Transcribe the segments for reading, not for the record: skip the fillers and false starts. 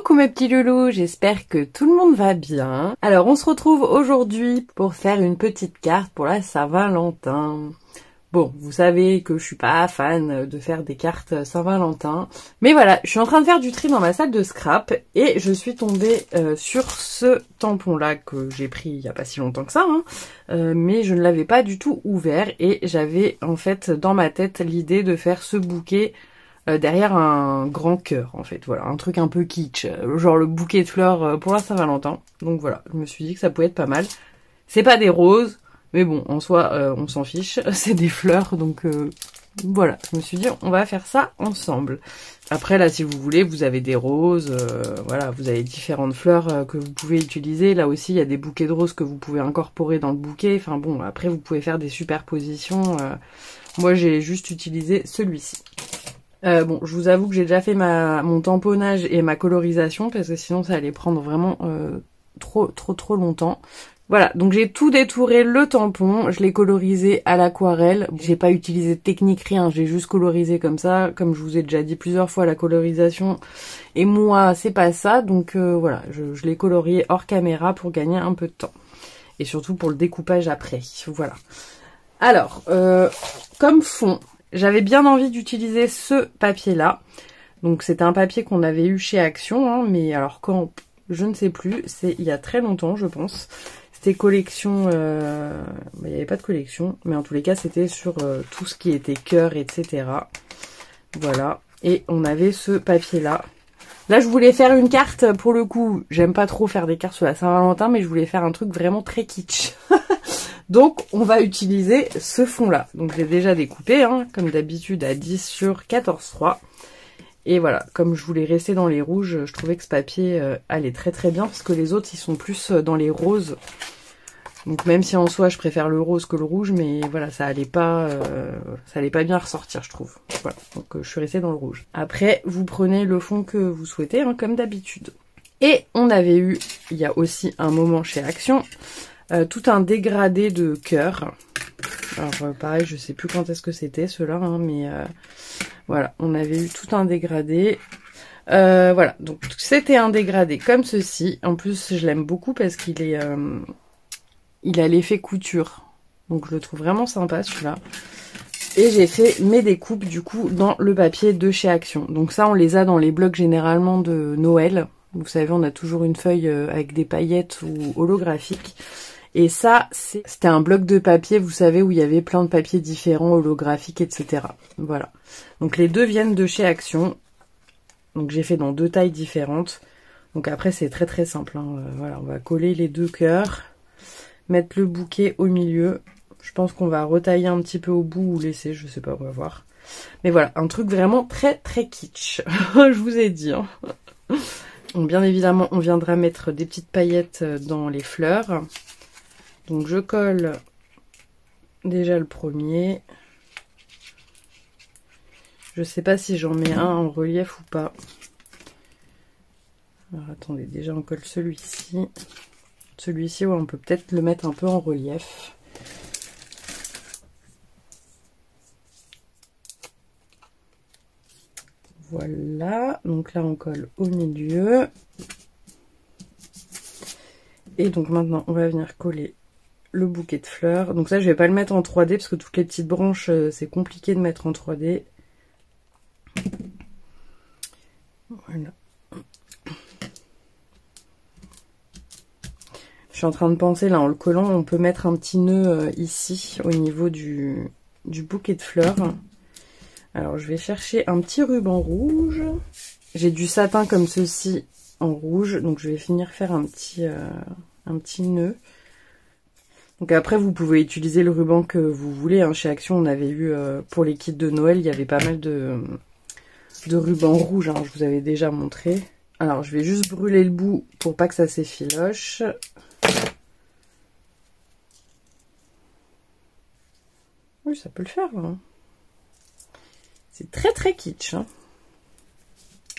Coucou mes petits loulous, j'espère que tout le monde va bien. Alors on se retrouve aujourd'hui pour faire une petite carte pour la Saint-Valentin. Bon, vous savez que je suis pas fan de faire des cartes Saint-Valentin. Mais voilà, je suis en train de faire du tri dans ma salle de scrap et je suis tombée sur ce tampon-là que j'ai pris il y a pas si longtemps que ça. Mais je ne l'avais pas du tout ouvert et j'avais en fait dans ma tête l'idée de faire ce bouquet derrière un grand cœur en fait. Voilà, un truc un peu kitsch, genre le bouquet de fleurs pour la Saint-Valentin. Donc voilà, je me suis dit que ça pouvait être pas mal. C'est pas des roses. Mais bon, en soi, on s'en fiche, c'est des fleurs, donc voilà. Je me suis dit, on va faire ça ensemble. Après, là, si vous voulez, vous avez des roses, voilà, vous avez différentes fleurs que vous pouvez utiliser. Là aussi, il y a des bouquets de roses que vous pouvez incorporer dans le bouquet. Enfin bon, après, vous pouvez faire des superpositions. Moi, j'ai juste utilisé celui-ci. Bon, je vous avoue que j'ai déjà fait mon tamponnage et ma colorisation, parce que sinon, ça allait prendre vraiment trop longtemps. Voilà, donc j'ai tout détouré le tampon, je l'ai colorisé à l'aquarelle. J'ai pas utilisé de technique, rien, j'ai juste colorisé comme ça. Comme je vous ai déjà dit plusieurs fois, la colorisation, et moi, c'est pas ça. Donc voilà, je l'ai colorié hors caméra pour gagner un peu de temps. Et surtout pour le découpage après, voilà. Alors, comme fond, j'avais bien envie d'utiliser ce papier-là. Donc c'était un papier qu'on avait eu chez Action, hein, mais alors quand, je ne sais plus, c'est il y a très longtemps, je pense. C'était collection, il n'y avait pas de collection, mais en tous les cas c'était sur tout ce qui était cœur, etc. Voilà, et on avait ce papier là. Là je voulais faire une carte, pour le coup, j'aime pas trop faire des cartes sur la Saint-Valentin, mais je voulais faire un truc vraiment très kitsch. Donc on va utiliser ce fond là. Donc j'ai déjà découpé, hein, comme d'habitude à 10 sur 14,3. Et voilà, comme je voulais rester dans les rouges, je trouvais que ce papier allait très bien, parce que les autres, ils sont plus dans les roses. Donc même si en soi, je préfère le rose que le rouge, mais voilà, ça allait pas bien ressortir, je trouve. Voilà, donc je suis restée dans le rouge. Après, vous prenez le fond que vous souhaitez, hein, comme d'habitude. Et on avait eu, il y a aussi un moment chez Action, tout un dégradé de cœur. Alors pareil, je sais plus quand est-ce que c'était ceux-là, hein, mais voilà, on avait eu tout un dégradé. Voilà, donc c'était un dégradé comme ceci. En plus, je l'aime beaucoup parce qu'il est, il a l'effet couture. Donc je le trouve vraiment sympa celui-là. Et j'ai fait mes découpes du coup dans le papier de chez Action. Donc ça, on les a dans les blocs généralement de Noël. Vous savez, on a toujours une feuille avec des paillettes ou holographiques. Et ça, c'était un bloc de papier, vous savez, où il y avait plein de papiers différents, holographiques, etc. Voilà. Donc les deux viennent de chez Action. Donc j'ai fait dans deux tailles différentes. Donc après, c'est très simple, hein. Voilà, on va coller les deux cœurs. Mettre le bouquet au milieu. Je pense qu'on va retailler un petit peu au bout ou laisser, je sais pas, on va voir. Mais voilà, un truc vraiment très kitsch. Je vous ai dit, hein. Donc bien évidemment, on viendra mettre des petites paillettes dans les fleurs. Donc je colle déjà le premier. Je sais pas si j'en mets un en relief ou pas. Alors attendez, déjà on colle celui-ci. Celui-ci, ouais, on peut peut-être le mettre un peu en relief. Voilà, donc là on colle au milieu. Et donc maintenant on va venir coller le bouquet de fleurs. Donc ça, je vais pas le mettre en 3D parce que toutes les petites branches, c'est compliqué de mettre en 3D. Voilà. Je suis en train de penser, là, en le collant, on peut mettre un petit nœud ici, au niveau du bouquet de fleurs. Alors, je vais chercher un petit ruban rouge. J'ai du satin comme ceci en rouge, donc je vais finir faire un petit nœud. Donc après, vous pouvez utiliser le ruban que vous voulez, hein. Chez Action, on avait eu, pour les kits de Noël, il y avait pas mal de rubans rouges, hein, je vous avais déjà montré. Alors, je vais juste brûler le bout pour pas que ça s'effiloche. Oui, ça peut le faire, hein. C'est très kitsch, hein.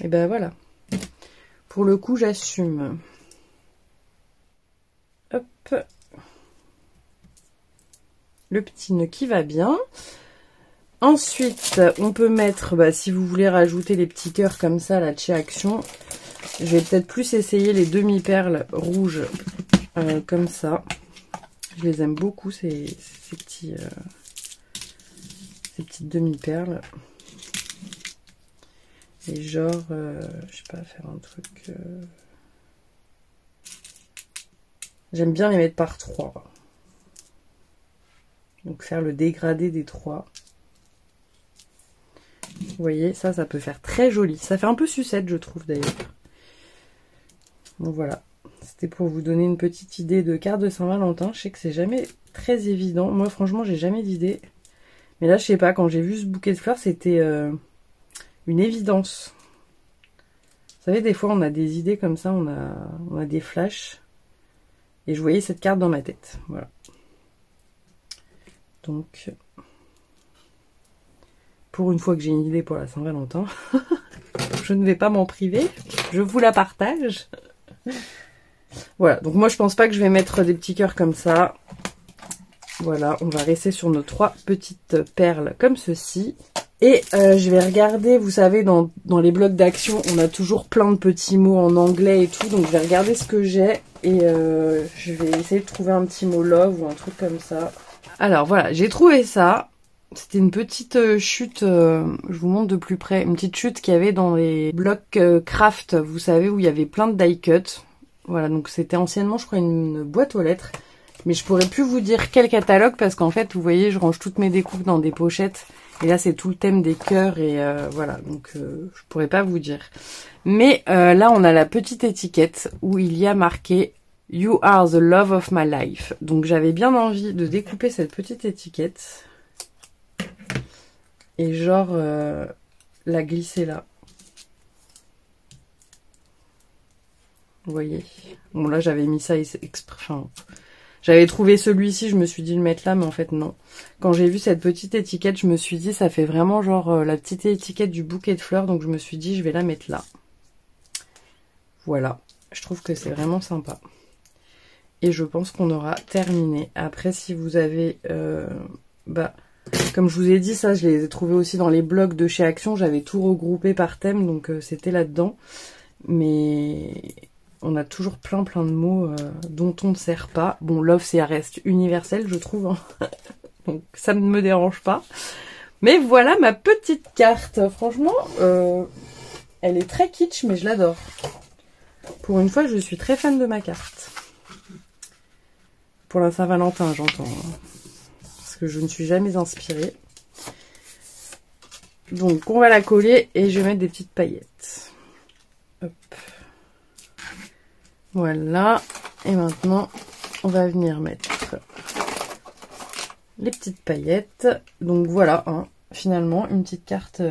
Et ben voilà. Pour le coup, j'assume. Hop. Le petit nœud qui va bien. Ensuite, on peut mettre, si vous voulez rajouter les petits cœurs comme ça, là, de chez Action, Je vais peut-être plus essayer les demi-perles rouges comme ça. Je les aime beaucoup, ces petites demi-perles. Et genre, je sais pas, faire un truc... J'aime bien les mettre par 3. Donc faire le dégradé des 3. Vous voyez, ça peut faire très joli. Ça fait un peu sucette, je trouve, d'ailleurs. Donc voilà. C'était pour vous donner une petite idée de carte de Saint-Valentin. Je sais que c'est jamais très évident. Moi, franchement, j'ai jamais d'idée. Mais là, je sais pas, quand j'ai vu ce bouquet de fleurs, c'était une évidence. Vous savez, des fois, on a des idées comme ça, on a des flashs. Et je voyais cette carte dans ma tête. Voilà. Donc, pour une fois que j'ai une idée pour la Saint-Valentin, je ne vais pas m'en priver. Je vous la partage. Voilà, donc moi je pense pas que je vais mettre des petits cœurs comme ça. Voilà, on va rester sur nos 3 petites perles comme ceci. Et je vais regarder, vous savez, dans les blocs d'action, on a toujours plein de petits mots en anglais et tout. Donc je vais regarder ce que j'ai et je vais essayer de trouver un petit mot love ou un truc comme ça. Alors voilà, j'ai trouvé ça. C'était une petite chute, je vous montre de plus près, une petite chute qu'il y avait dans les blocs craft, vous savez, où il y avait plein de die cut. Voilà, donc c'était anciennement, je crois, une boîte aux lettres. Mais je pourrais plus vous dire quel catalogue parce qu'en fait, vous voyez, je range toutes mes découpes dans des pochettes. Et là, c'est tout le thème des cœurs et voilà, donc je pourrais pas vous dire. Mais là, on a la petite étiquette où il y a marqué « You are the love of my life ». Donc j'avais bien envie de découper cette petite étiquette. Et genre, la glisser là. Vous voyez. Bon là, j'avais mis ça exprès. Enfin, j'avais trouvé celui-ci, je me suis dit le mettre là, mais en fait non. Quand j'ai vu cette petite étiquette, je me suis dit ça fait vraiment genre la petite étiquette du bouquet de fleurs, donc je me suis dit je vais la mettre là. Voilà, je trouve que c'est vraiment sympa. Et je pense qu'on aura terminé. Après, si vous avez... comme je vous ai dit, ça je les ai trouvés aussi dans les blogs de chez Action, j'avais tout regroupé par thème, donc c'était là-dedans. Mais... on a toujours plein de mots dont on ne sert pas. Bon, love, ça reste universel, je trouve. Hein. Donc, ça ne me dérange pas. Mais voilà ma petite carte. Franchement, elle est très kitsch, mais je l'adore. Pour une fois, je suis très fan de ma carte. Pour la Saint-Valentin, j'entends. Hein. Parce que je ne suis jamais inspirée. Donc, on va la coller et je vais mettre des petites paillettes. Hop. Voilà, et maintenant on va venir mettre les petites paillettes. Donc voilà, hein, finalement une petite carte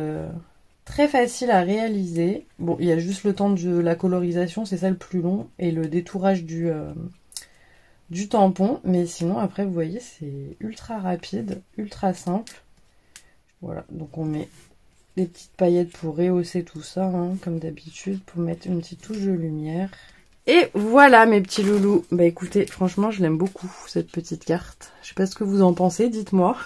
très facile à réaliser. Bon, il y a juste le temps de la colorisation, c'est ça le plus long, et le détourage du tampon. Mais sinon après vous voyez c'est ultra rapide, ultra simple. Voilà, donc on met des petites paillettes pour rehausser tout ça, hein, comme d'habitude, pour mettre une petite touche de lumière. Et voilà mes petits loulous. Bah écoutez, franchement je l'aime beaucoup cette petite carte. Je sais pas ce que vous en pensez, dites-moi.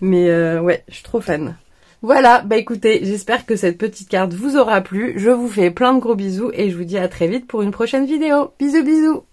Mais ouais, je suis trop fan. Voilà, bah écoutez, j'espère que cette petite carte vous aura plu. Je vous fais plein de gros bisous et je vous dis à très vite pour une prochaine vidéo. Bisous bisous.